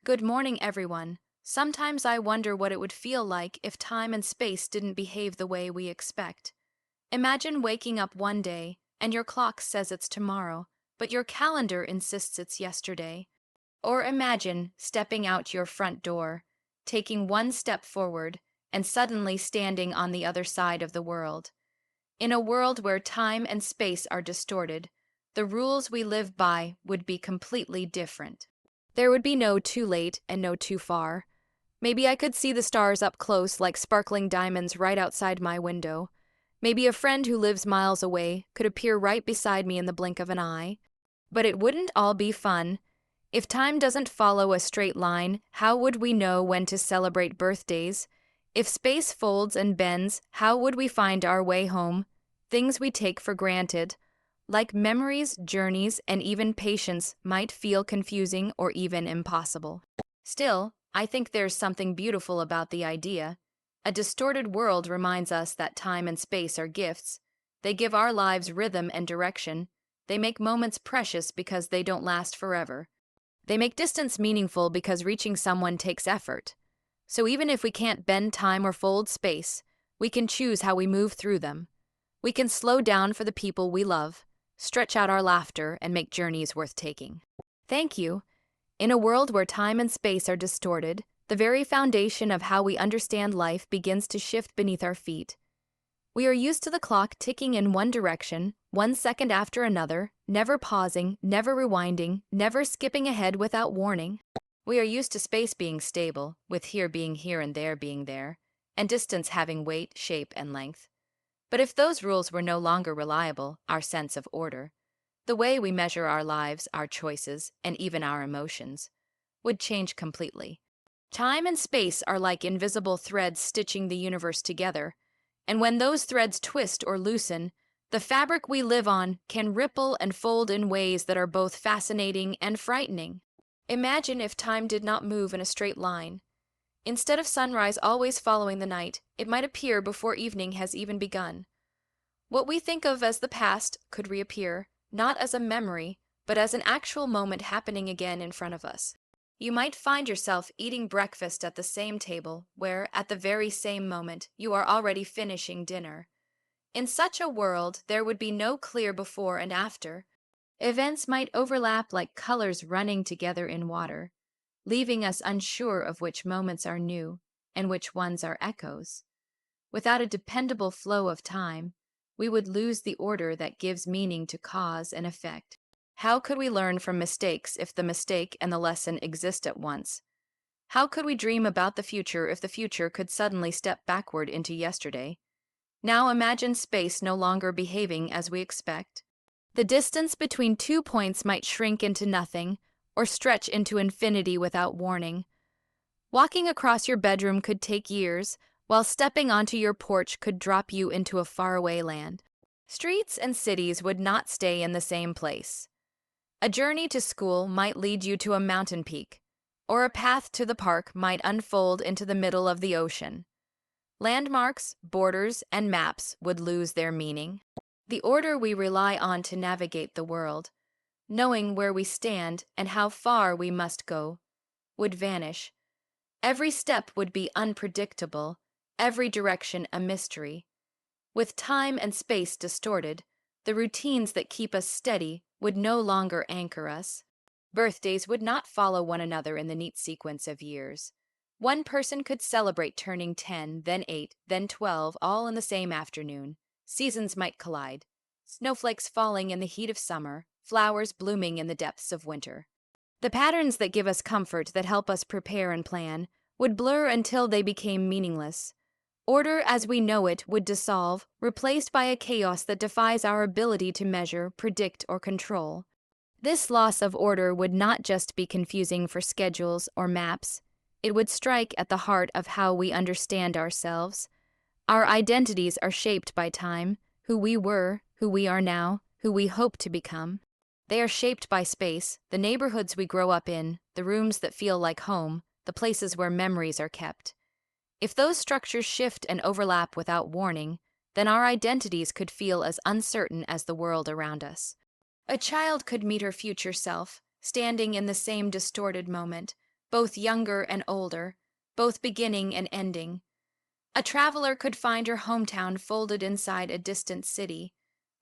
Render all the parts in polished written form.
Good morning, everyone. Sometimes I wonder what it would feel like if time and space didn't behave the way we expect. Imagine waking up one day and your clock says it's tomorrow, but your calendar insists it's yesterday. Or imagine stepping out your front door, taking one step forward, and suddenly standing on the other side of the world. In a world where time and space are distorted, the rules we live by would be completely different. There would be no too late and no too far. Maybe I could see the stars up close like sparkling diamonds right outside my window. Maybe a friend who lives miles away could appear right beside me in the blink of an eye. But it wouldn't all be fun. If time doesn't follow a straight line, how would we know when to celebrate birthdays? If space folds and bends, how would we find our way home? Things we take for granted, like memories, journeys, and even patience, might feel confusing or even impossible. Still, I think there's something beautiful about the idea. A distorted world reminds us that time and space are gifts. They give our lives rhythm and direction. They make moments precious because they don't last forever. They make distance meaningful because reaching someone takes effort. So even if we can't bend time or fold space, we can choose how we move through them. We can slow down for the people we love, stretch out our laughter, and make journeys worth taking. Thank you. In a world where time and space are distorted, the very foundation of how we understand life begins to shift beneath our feet. We are used to the clock ticking in one direction, 1 second after another, never pausing, never rewinding, never skipping ahead without warning. We are used to space being stable, with here being here and there being there, and distance having weight, shape, and length. But if those rules were no longer reliable, our sense of order, the way we measure our lives, our choices, and even our emotions, would change completely. Time and space are like invisible threads stitching the universe together, and when those threads twist or loosen, the fabric we live on can ripple and fold in ways that are both fascinating and frightening. Imagine if time did not move in a straight line. Instead of sunrise always following the night, it might appear before evening has even begun. What we think of as the past could reappear, not as a memory, but as an actual moment happening again in front of us. You might find yourself eating breakfast at the same table, where, at the very same moment, you are already finishing dinner. In such a world, there would be no clear before and after. Events might overlap like colors running together in water, leaving us unsure of which moments are new and which ones are echoes. Without a dependable flow of time, we would lose the order that gives meaning to cause and effect. How could we learn from mistakes if the mistake and the lesson exist at once? How could we dream about the future if the future could suddenly step backward into yesterday? Now imagine space no longer behaving as we expect. The distance between 2 points might shrink into nothing or stretch into infinity without warning. Walking across your bedroom could take years, while stepping onto your porch could drop you into a faraway land. Streets and cities would not stay in the same place. A journey to school might lead you to a mountain peak, or a path to the park might unfold into the middle of the ocean. Landmarks, borders, and maps would lose their meaning. The order we rely on to navigate the world, knowing where we stand and how far we must go, would vanish. Every step would be unpredictable, every direction a mystery. With time and space distorted, the routines that keep us steady would no longer anchor us. Birthdays would not follow one another in the neat sequence of years. One person could celebrate turning 10, then 8, then 12, all in the same afternoon. Seasons might collide. Snowflakes falling in the heat of summer, flowers blooming in the depths of winter. The patterns that give us comfort, that help us prepare and plan, would blur until they became meaningless. Order as we know it would dissolve, replaced by a chaos that defies our ability to measure, predict, or control. This loss of order would not just be confusing for schedules or maps. It would strike at the heart of how we understand ourselves. Our identities are shaped by time, who we were, who we are now, who we hope to become. They are shaped by space, the neighborhoods we grow up in, the rooms that feel like home, the places where memories are kept. If those structures shift and overlap without warning, then our identities could feel as uncertain as the world around us. A child could meet her future self, standing in the same distorted moment, both younger and older, both beginning and ending. A traveler could find her hometown folded inside a distant city,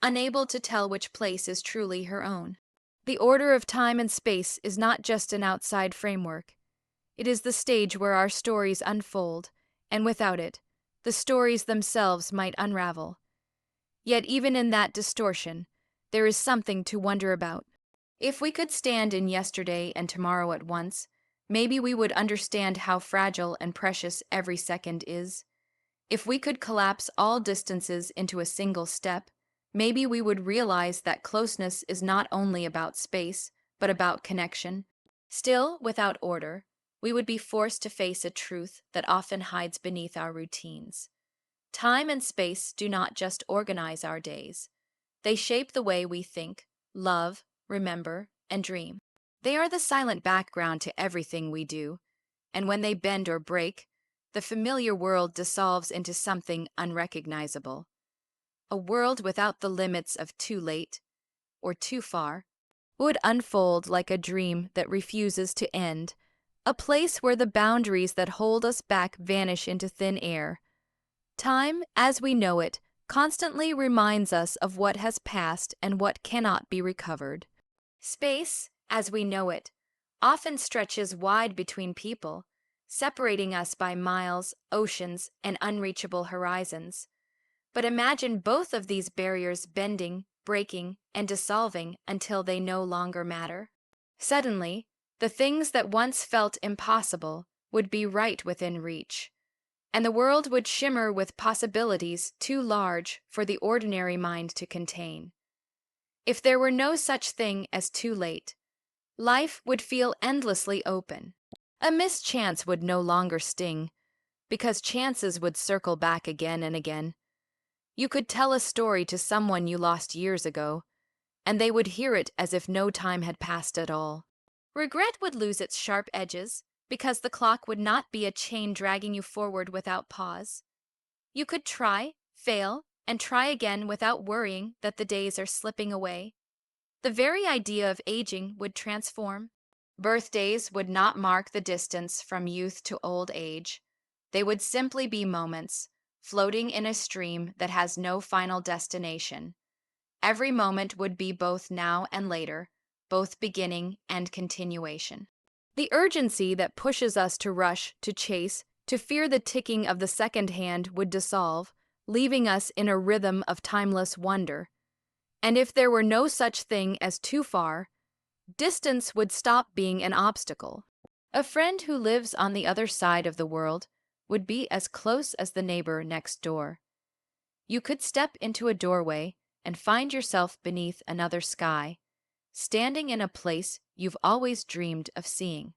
unable to tell which place is truly her own. The order of time and space is not just an outside framework. It is the stage where our stories unfold, and without it, the stories themselves might unravel. Yet even in that distortion, there is something to wonder about. If we could stand in yesterday and tomorrow at once, maybe we would understand how fragile and precious every second is. If we could collapse all distances into a single step, maybe we would realize that closeness is not only about space, but about connection. Still, without order, we would be forced to face a truth that often hides beneath our routines. Time and space do not just organize our days. They shape the way we think, love, remember, and dream. They are the silent background to everything we do, and when they bend or break, the familiar world dissolves into something unrecognizable. A world without the limits of too late or too far would unfold like a dream that refuses to end, a place where the boundaries that hold us back vanish into thin air. Time, as we know it, constantly reminds us of what has passed and what cannot be recovered. Space, as we know it, often stretches wide between people, separating us by miles, oceans, and unreachable horizons. But imagine both of these barriers bending, breaking, and dissolving until they no longer matter. Suddenly, the things that once felt impossible would be right within reach, and the world would shimmer with possibilities too large for the ordinary mind to contain. If there were no such thing as too late, life would feel endlessly open. A mischance would no longer sting, because chances would circle back again and again. You could tell a story to someone you lost years ago, and they would hear it as if no time had passed at all. Regret would lose its sharp edges, because the clock would not be a chain dragging you forward without pause. You could try, fail, and try again without worrying that the days are slipping away. The very idea of aging would transform. Birthdays would not mark the distance from youth to old age. They would simply be moments, floating in a stream that has no final destination. Every moment would be both now and later, both beginning and continuation. The urgency that pushes us to rush, to chase, to fear the ticking of the second hand would dissolve, leaving us in a rhythm of timeless wonder. And if there were no such thing as too far, distance would stop being an obstacle. A friend who lives on the other side of the world would be as close as the neighbor next door. You could step into a doorway and find yourself beneath another sky, standing in a place you've always dreamed of seeing.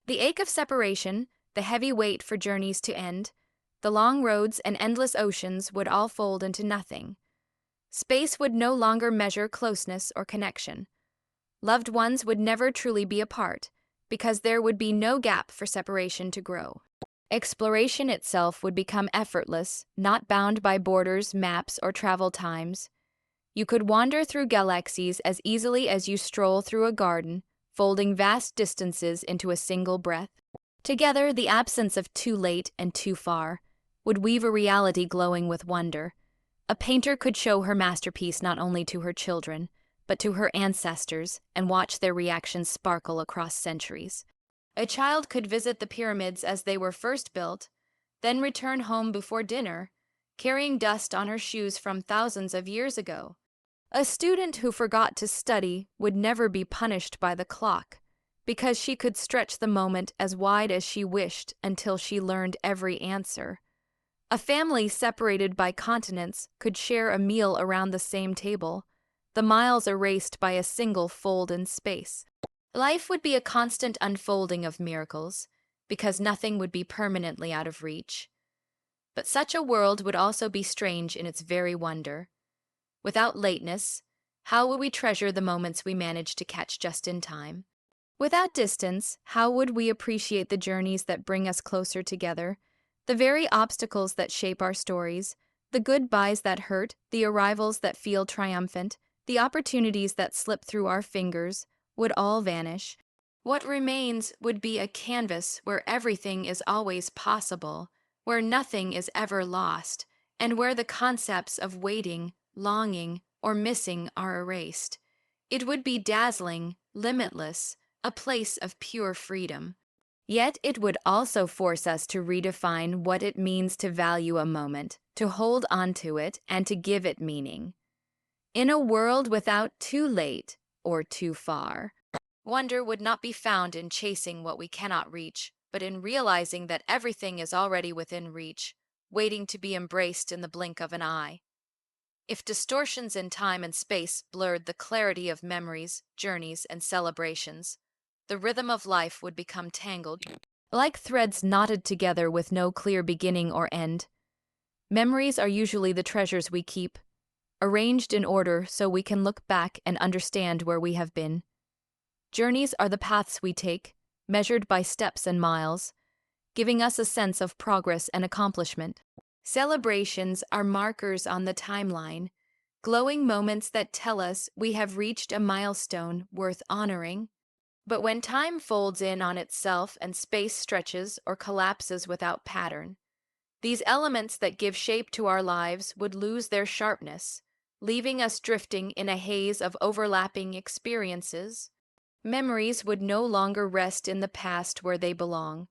The ache of separation, the heavy wait for journeys to end, the long roads and endless oceans would all fold into nothing. Space would no longer measure closeness or connection. Loved ones would never truly be apart, because there would be no gap for separation to grow. Exploration itself would become effortless, not bound by borders, maps, or travel times. You could wander through galaxies as easily as you stroll through a garden, folding vast distances into a single breath. Together, the absence of too late and too far would weave a reality glowing with wonder. A painter could show her masterpiece not only to her children, but to her ancestors and watch their reactions sparkle across centuries. A child could visit the pyramids as they were first built, then return home before dinner, carrying dust on her shoes from thousands of years ago. A student who forgot to study would never be punished by the clock, because she could stretch the moment as wide as she wished until she learned every answer. A family separated by continents could share a meal around the same table, the miles erased by a single fold in space. Life would be a constant unfolding of miracles, because nothing would be permanently out of reach. But such a world would also be strange in its very wonder. Without lateness, how would we treasure the moments we manage to catch just in time? Without distance, how would we appreciate the journeys that bring us closer together, the very obstacles that shape our stories, the goodbyes that hurt, the arrivals that feel triumphant, the opportunities that slip through our fingers, would all vanish. What remains would be a canvas where everything is always possible, where nothing is ever lost, and where the concepts of waiting, longing, or missing are erased. It would be dazzling, limitless, a place of pure freedom. Yet it would also force us to redefine what it means to value a moment, to hold on to it, and to give it meaning. In a world without too late or too far, wonder would not be found in chasing what we cannot reach, but in realizing that everything is already within reach, waiting to be embraced in the blink of an eye. If distortions in time and space blurred the clarity of memories, journeys, and celebrations, the rhythm of life would become tangled, like threads knotted together with no clear beginning or end. Memories are usually the treasures we keep, arranged in order so we can look back and understand where we have been. Journeys are the paths we take, measured by steps and miles, giving us a sense of progress and accomplishment. Celebrations are markers on the timeline, glowing moments that tell us we have reached a milestone worth honoring. But when time folds in on itself and space stretches or collapses without pattern, these elements that give shape to our lives would lose their sharpness, leaving us drifting in a haze of overlapping experiences. Memories would no longer rest in the past where they belong.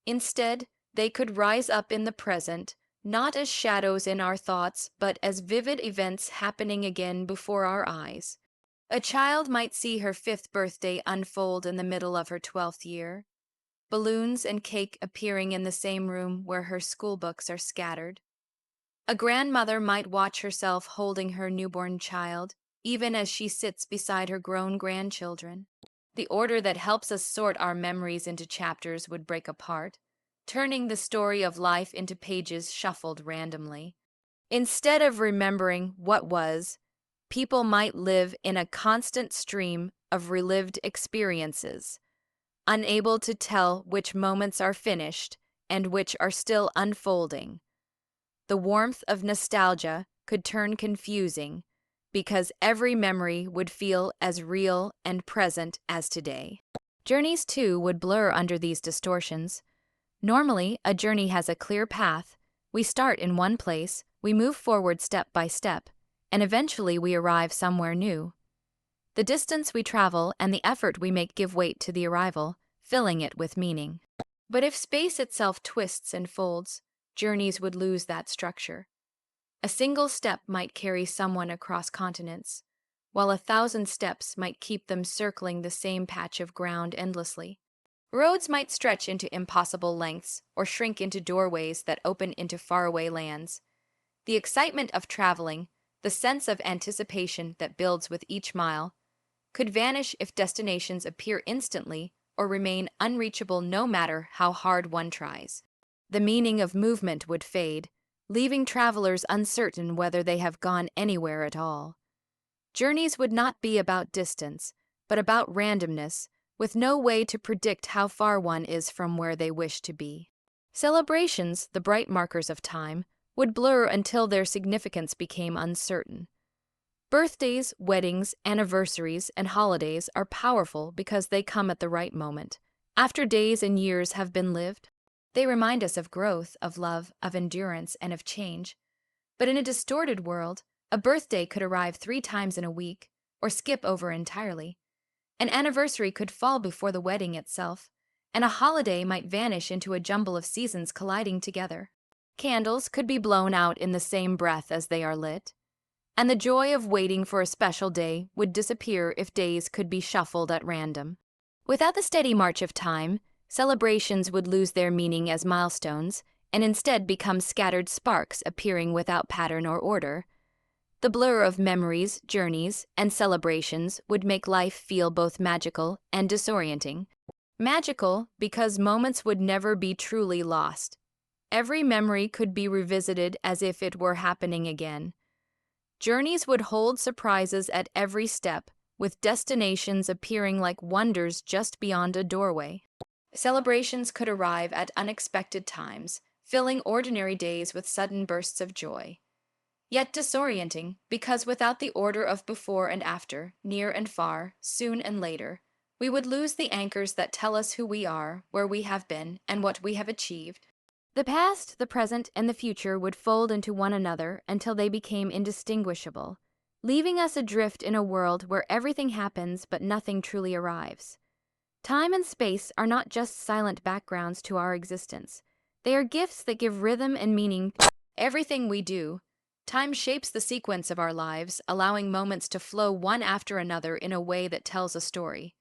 Instead, they could rise up in the present, not as shadows in our thoughts, but as vivid events happening again before our eyes. A child might see her 5th birthday unfold in the middle of her 12th year, balloons and cake appearing in the same room where her school books are scattered. A grandmother might watch herself holding her newborn child, even as she sits beside her grown grandchildren. The order that helps us sort our memories into chapters would break apart, turning the story of life into pages shuffled randomly. Instead of remembering what was, people might live in a constant stream of relived experiences, unable to tell which moments are finished and which are still unfolding. The warmth of nostalgia could turn confusing because every memory would feel as real and present as today. Journeys, too, would blur under these distortions. Normally, a journey has a clear path. We start in one place, we move forward step by step, and eventually we arrive somewhere new. The distance we travel and the effort we make give weight to the arrival, filling it with meaning. But if space itself twists and folds, journeys would lose that structure. A single step might carry someone across continents, while 1,000 steps might keep them circling the same patch of ground endlessly. Roads might stretch into impossible lengths or shrink into doorways that open into faraway lands. The excitement of traveling, the sense of anticipation that builds with each mile, could vanish if destinations appear instantly or remain unreachable no matter how hard one tries. The meaning of movement would fade, leaving travelers uncertain whether they have gone anywhere at all. Journeys would not be about distance, but about randomness, with no way to predict how far one is from where they wish to be. Celebrations, the bright markers of time, would blur until their significance became uncertain. Birthdays, weddings, anniversaries, and holidays are powerful because they come at the right moment, after days and years have been lived. They remind us of growth, of love, of endurance, and of change. But in a distorted world, a birthday could arrive 3 times in a week, or skip over entirely. An anniversary could fall before the wedding itself, and a holiday might vanish into a jumble of seasons colliding together. Candles could be blown out in the same breath as they are lit, and the joy of waiting for a special day would disappear if days could be shuffled at random. Without the steady march of time, celebrations would lose their meaning as milestones and instead become scattered sparks appearing without pattern or order. The blur of memories, journeys, and celebrations would make life feel both magical and disorienting. Magical because moments would never be truly lost. Every memory could be revisited as if it were happening again. Journeys would hold surprises at every step, with destinations appearing like wonders just beyond a doorway. Celebrations could arrive at unexpected times, filling ordinary days with sudden bursts of joy. Yet disorienting, because without the order of before and after, near and far, soon and later, We would lose the anchors that tell us who we are, where we have been, and what we have achieved. The past, the present, and the future would fold into one another until they became indistinguishable, leaving us adrift in a world where everything happens but nothing truly arrives. Time and space are not just silent backgrounds to our existence. They are gifts that give rhythm and meaning to everything we do. Time shapes the sequence of our lives, allowing moments to flow one after another in a way that tells a story.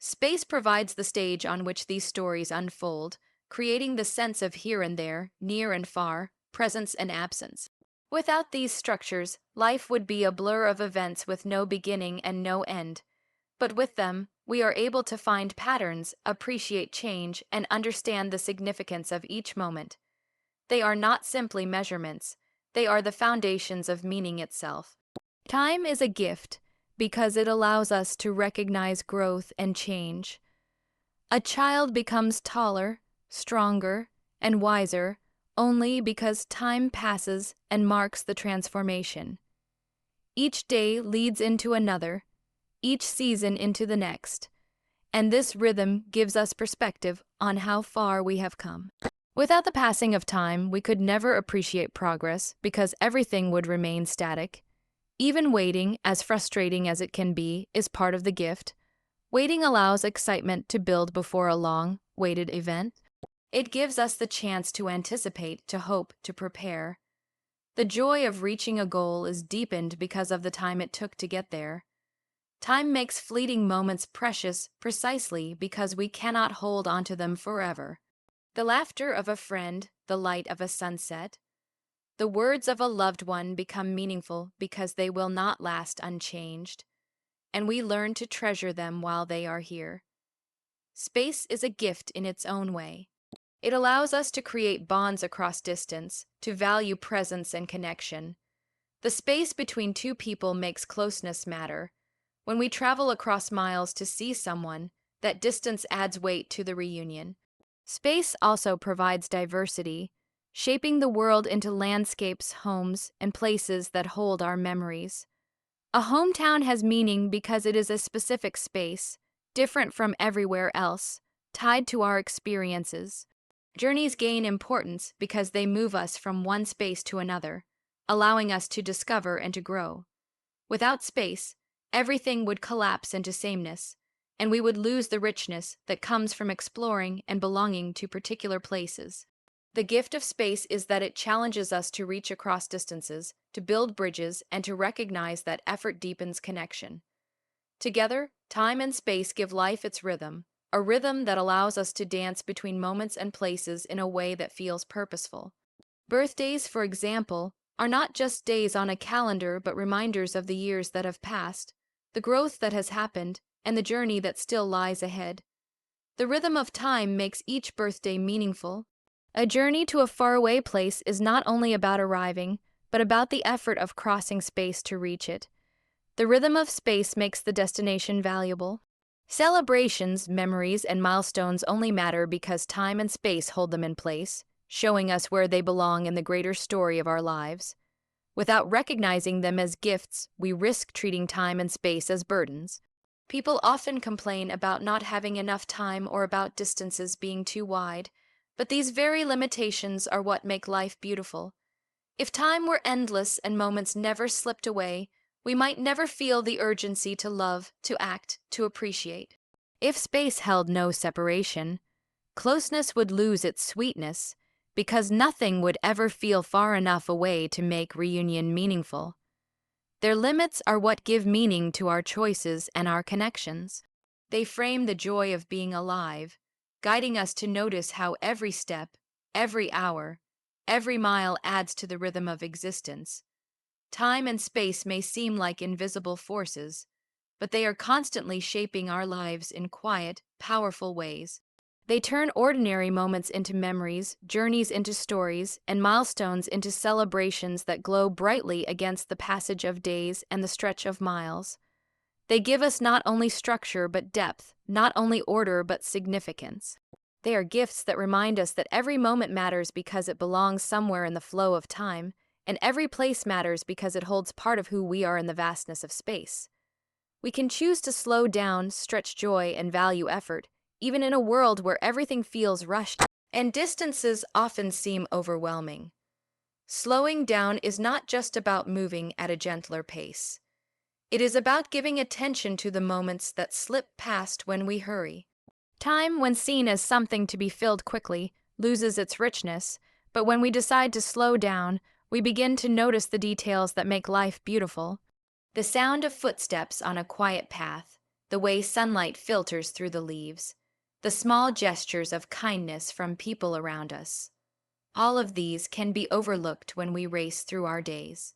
Space provides the stage on which these stories unfold, creating the sense of here and there, near and far, presence and absence. Without these structures, life would be a blur of events with no beginning and no end. But with them, we are able to find patterns, appreciate change, and understand the significance of each moment. They are not simply measurements, they are the foundations of meaning itself. Time is a gift because it allows us to recognize growth and change. A child becomes taller, stronger, and wiser only because time passes and marks the transformation. Each day leads into another, each season into the next, and this rhythm gives us perspective on how far we have come. Without the passing of time, we could never appreciate progress because everything would remain static. Even waiting, as frustrating as it can be, is part of the gift. Waiting allows excitement to build before a long-waited event. It gives us the chance to anticipate, to hope, to prepare. The joy of reaching a goal is deepened because of the time it took to get there. Time makes fleeting moments precious precisely because we cannot hold onto them forever. The laughter of a friend, the light of a sunset, the words of a loved one become meaningful because they will not last unchanged, and we learn to treasure them while they are here. Space is a gift in its own way. It allows us to create bonds across distance, to value presence and connection. The space between two people makes closeness matter. When we travel across miles to see someone, that distance adds weight to the reunion. Space also provides diversity, shaping the world into landscapes, homes, and places that hold our memories. A hometown has meaning because it is a specific space, different from everywhere else, tied to our experiences. Journeys gain importance because they move us from one space to another, allowing us to discover and to grow. Without space, everything would collapse into sameness, and we would lose the richness that comes from exploring and belonging to particular places. The gift of space is that it challenges us to reach across distances, to build bridges, and to recognize that effort deepens connection. Together, time and space give life its rhythm, a rhythm that allows us to dance between moments and places in a way that feels purposeful. Birthdays, for example, are not just days on a calendar but reminders of the years that have passed, the growth that has happened, and the journey that still lies ahead. The rhythm of time makes each birthday meaningful. A journey to a faraway place is not only about arriving, but about the effort of crossing space to reach it. The rhythm of space makes the destination valuable. Celebrations, memories, and milestones only matter because time and space hold them in place, showing us where they belong in the greater story of our lives. Without recognizing them as gifts, we risk treating time and space as burdens. People often complain about not having enough time or about distances being too wide, but these very limitations are what make life beautiful. If time were endless and moments never slipped away, we might never feel the urgency to love, to act, to appreciate. If space held no separation, closeness would lose its sweetness, because nothing would ever feel far enough away to make reunion meaningful. Their limits are what give meaning to our choices and our connections. They frame the joy of being alive, guiding us to notice how every step, every hour, every mile adds to the rhythm of existence. Time and space may seem like invisible forces, but they are constantly shaping our lives in quiet, powerful ways. They turn ordinary moments into memories, journeys into stories, and milestones into celebrations that glow brightly against the passage of days and the stretch of miles. They give us not only structure but depth, not only order but significance. They are gifts that remind us that every moment matters because it belongs somewhere in the flow of time, and every place matters because it holds part of who we are in the vastness of space. We can choose to slow down, stretch joy, and value effort, even in a world where everything feels rushed and distances often seem overwhelming. Slowing down is not just about moving at a gentler pace. It is about giving attention to the moments that slip past when we hurry. Time, when seen as something to be filled quickly, loses its richness, but when we decide to slow down, we begin to notice the details that make life beautiful. The sound of footsteps on a quiet path, the way sunlight filters through the leaves, the small gestures of kindness from people around us. All of these can be overlooked when we race through our days.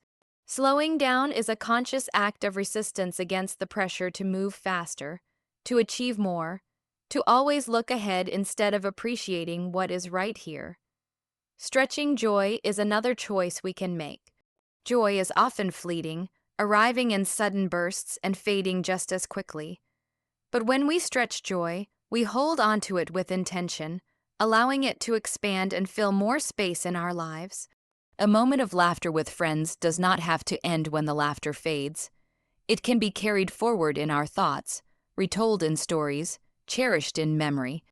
Slowing down is a conscious act of resistance against the pressure to move faster, to achieve more, to always look ahead instead of appreciating what is right here. Stretching joy is another choice we can make. Joy is often fleeting, arriving in sudden bursts and fading just as quickly. But when we stretch joy, we hold on to it with intention, allowing it to expand and fill more space in our lives. A moment of laughter with friends does not have to end when the laughter fades. It can be carried forward in our thoughts, retold in stories, cherished in memory.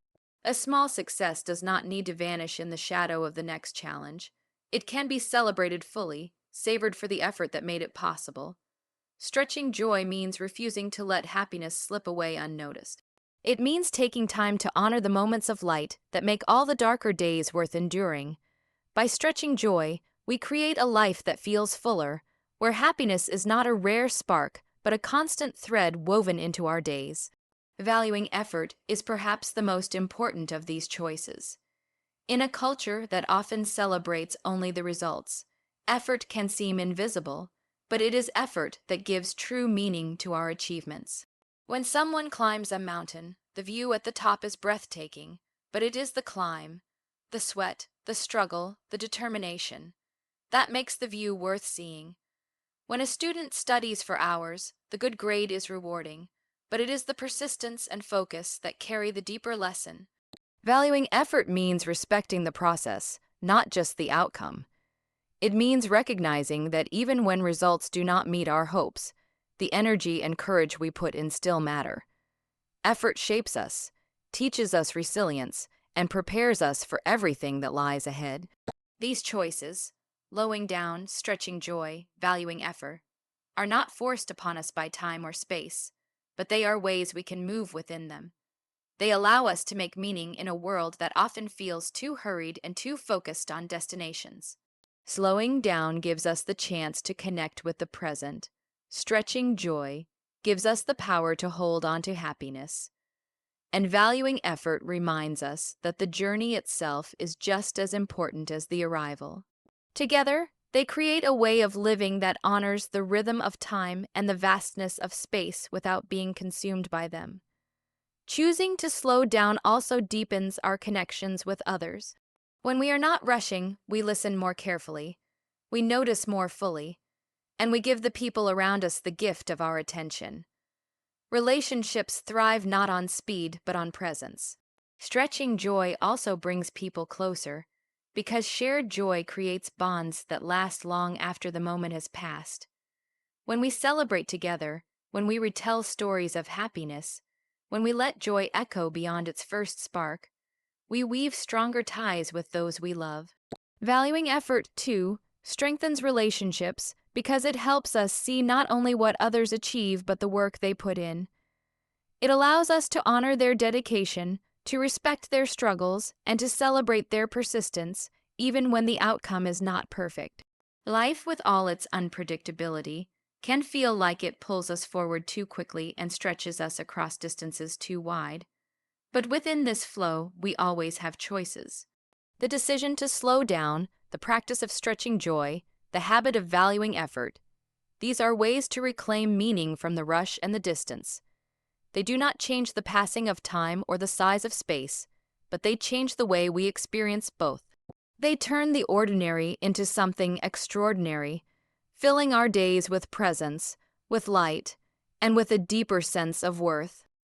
A small success does not need to vanish in the shadow of the next challenge. It can be celebrated fully, savored for the effort that made it possible. Stretching joy means refusing to let happiness slip away unnoticed. It means taking time to honor the moments of light that make all the darker days worth enduring. By stretching joy, we create a life that feels fuller, where happiness is not a rare spark, but a constant thread woven into our days. Valuing effort is perhaps the most important of these choices. In a culture that often celebrates only the results, effort can seem invisible, but it is effort that gives true meaning to our achievements. When someone climbs a mountain, the view at the top is breathtaking, but it is the climb, the sweat, the struggle, the determination, that makes the view worth seeing. When a student studies for hours, the good grade is rewarding, but it is the persistence and focus that carry the deeper lesson. Valuing effort means respecting the process, not just the outcome. It means recognizing that even when results do not meet our hopes, the energy and courage we put in still matter. Effort shapes us, teaches us resilience, and prepares us for everything that lies ahead. These choices, slowing down, stretching joy, valuing effort, are not forced upon us by time or space, but they are ways we can move within them. They allow us to make meaning in a world that often feels too hurried and too focused on destinations. Slowing down gives us the chance to connect with the present. Stretching joy gives us the power to hold on to happiness. And valuing effort reminds us that the journey itself is just as important as the arrival. Together, they create a way of living that honors the rhythm of time and the vastness of space without being consumed by them. Choosing to slow down also deepens our connections with others. When we are not rushing, we listen more carefully, we notice more fully, and we give the people around us the gift of our attention. Relationships thrive not on speed, but on presence. Stretching joy also brings people closer, because shared joy creates bonds that last long after the moment has passed. When we celebrate together, when we retell stories of happiness, when we let joy echo beyond its first spark, we weave stronger ties with those we love. Valuing effort, too, strengthens relationships because it helps us see not only what others achieve but the work they put in. It allows us to honor their dedication, to respect their struggles, and to celebrate their persistence, even when the outcome is not perfect. Life, with all its unpredictability, can feel like it pulls us forward too quickly and stretches us across distances too wide. But within this flow, we always have choices. The decision to slow down, the practice of stretching joy, the habit of valuing effort, these are ways to reclaim meaning from the rush and the distance. They do not change the passing of time or the size of space, but they change the way we experience both. They turn the ordinary into something extraordinary, filling our days with presence, with light, and with a deeper sense of worth.